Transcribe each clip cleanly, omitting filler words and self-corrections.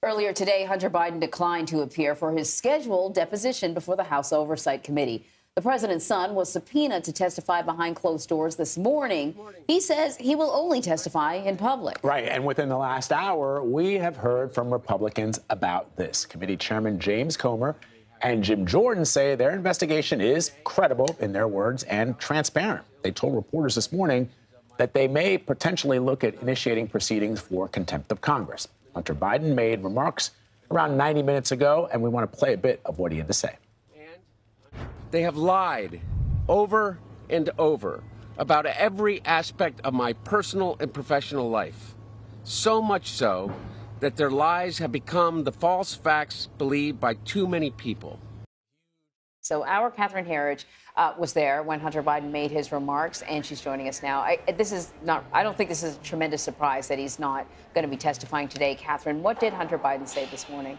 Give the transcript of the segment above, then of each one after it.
Earlier today, Hunter Biden declined to appear for his scheduled deposition before the House Oversight Committee. The president's son was subpoenaed to testify behind closed doors this morning. He says he will only testify in public. Right. And within the last hour, we have heard from Republicans about this. Committee Chairman James Comer and Jim Jordan say their investigation is credible, in their words, and transparent. They told reporters this morning that they may potentially look at initiating proceedings for contempt of Congress. Hunter Biden made remarks around 90 minutes ago, and we want to play a bit of what he had to say. They have lied over and over about every aspect of my personal and professional life. So much so that their lies have become the false facts believed by too many people. So our Catherine Herridge was there when Hunter Biden made his remarks, and she's joining us now. I don't think this is a tremendous surprise that he's not going to be testifying today. Catherine, what did Hunter Biden say this morning?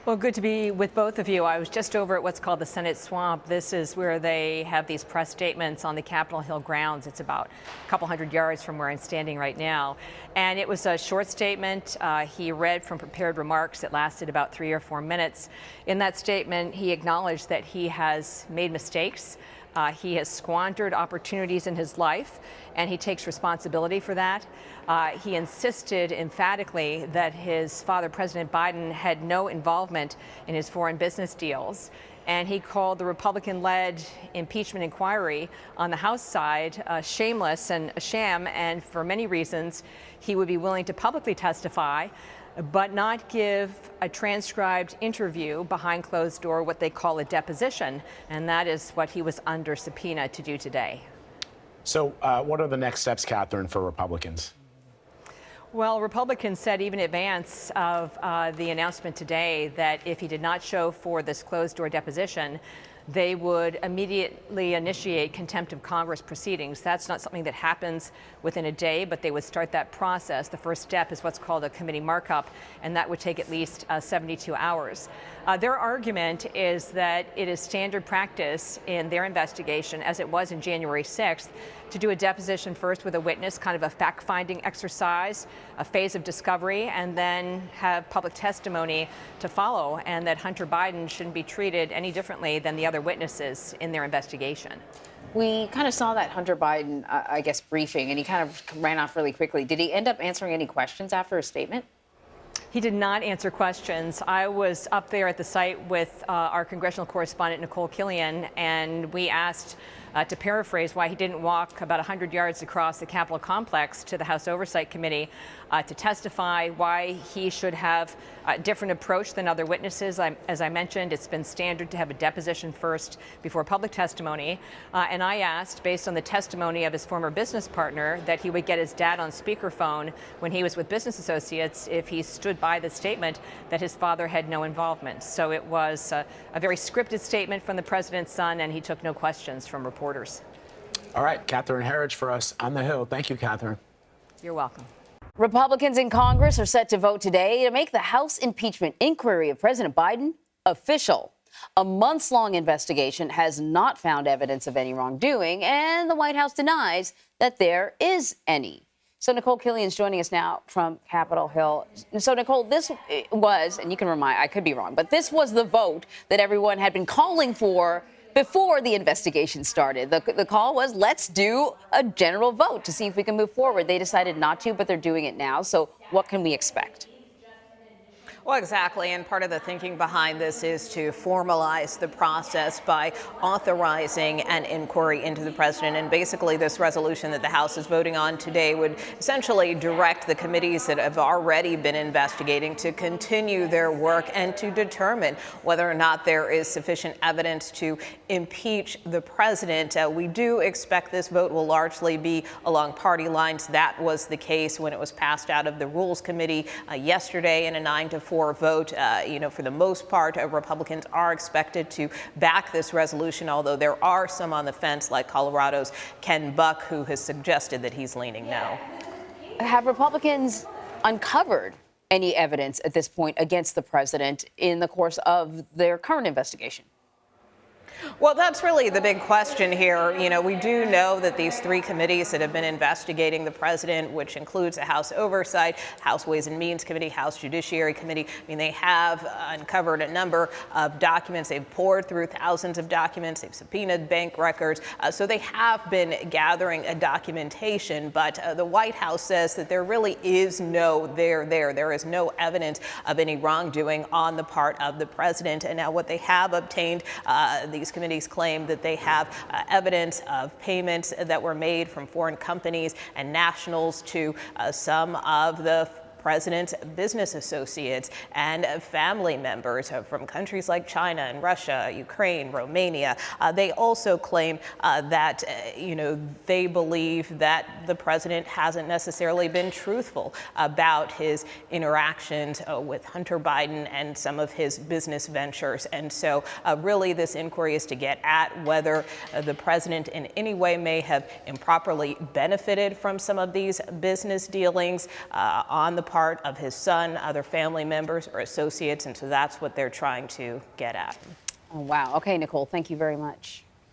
Well, good to be with both of you. I was just over at what's called the Senate Swamp. This is where they have these press statements on the Capitol Hill grounds. It's about a couple hundred yards from where I'm standing right now. And it was a short statement. He read from prepared remarks that lasted about 3 or 4 minutes. In that statement, he acknowledged that he has made mistakes. He has squandered opportunities in his life, and he takes responsibility for that. He insisted emphatically that his father, President Biden, had no involvement in his foreign business deals. And he called the Republican-led impeachment inquiry on the House side shameless and a sham, and for many reasons, he would be willing to publicly testify but not give a transcribed interview behind closed door, what they call a deposition. And that is what he was under subpoena to do today. So what are the next steps, Catherine, for Republicans? Well, Republicans said even in advance of the announcement today that if he did not show for this closed door deposition, they would immediately initiate contempt of Congress proceedings. That's not something that happens within a day, but they would start that process. The first step is what's called a committee markup, and that would take at least 72 hours. Their argument is that it is standard practice in their investigation, as it was in January 6th, to do a deposition first with a witness, kind of a fact-finding exercise, a phase of discovery, and then have public testimony to follow, and that Hunter Biden shouldn't be treated any differently than the other witnesses in their investigation. We kind of saw that Hunter Biden, I guess, briefing, and he kind of ran off really quickly. Did he end up answering any questions after his statement? He did not answer questions. I was up there at the site with our congressional correspondent, Nikole Killion, and we asked, to paraphrase, why he didn't walk about 100 yards across the Capitol complex to the House Oversight Committee to testify, why he should have a different approach than other witnesses. As I mentioned, it's been standard to have a deposition first before public testimony. And I asked, based on the testimony of his former business partner, that he would get his dad on speakerphone when he was with business associates if he stood by the statement that his father had no involvement. So it was a very scripted statement from the president's son, and he took no questions from reporters. All right, Catherine Herridge for us on the Hill. Thank you, Catherine. You're welcome. Republicans in Congress are set to vote today to make the House impeachment inquiry of President Biden official. A months-long investigation has not found evidence of any wrongdoing, and the White House denies that there is any. So Nikole Killion is joining us now from Capitol Hill. So, Nikole, this was, and you can remind, I could be wrong, but this was the vote that everyone had been calling for before the investigation started. The call was, let's do a general vote to see if we can move forward. They decided not to, but they're doing it now. So what can we expect? Well, exactly. And part of the thinking behind this is to formalize the process by authorizing an inquiry into the president. And basically, this resolution that the House is voting on today would essentially direct the committees that have already been investigating to continue their work and to determine whether or not there is sufficient evidence to impeach the president. We do expect this vote will largely be along party lines. That was the case when it was passed out of the Rules Committee yesterday in a 9-4 vote. For the most part, Republicans are expected to back this resolution, although there are some on the fence, like Colorado's Ken Buck, who has suggested that he's leaning no. Have Republicans uncovered any evidence at this point against the president in the course of their current investigation? Well, that's really the big question here. You know, we do know that these three committees that have been investigating the president, which includes the House Oversight, House Ways and Means Committee, House Judiciary Committee, I mean, they have uncovered a number of documents. They've poured through thousands of documents. They've subpoenaed bank records. So they have been gathering a documentation. But the White House says that there really is no there is no evidence of any wrongdoing on the part of the president. And now what they have obtained, these committees claim that they have evidence of payments that were made from foreign companies and nationals to some of the president's business associates and family members from countries like China and Russia, Ukraine, Romania. They also claim that, they believe that the president hasn't necessarily been truthful about his interactions with Hunter Biden and some of his business ventures. And so really this inquiry is to get at whether the president in any way may have improperly benefited from some of these business dealings on the part of his son, other family members or associates, and so that's what they're trying to get at. Oh, wow. Okay, Nicole, thank you very much.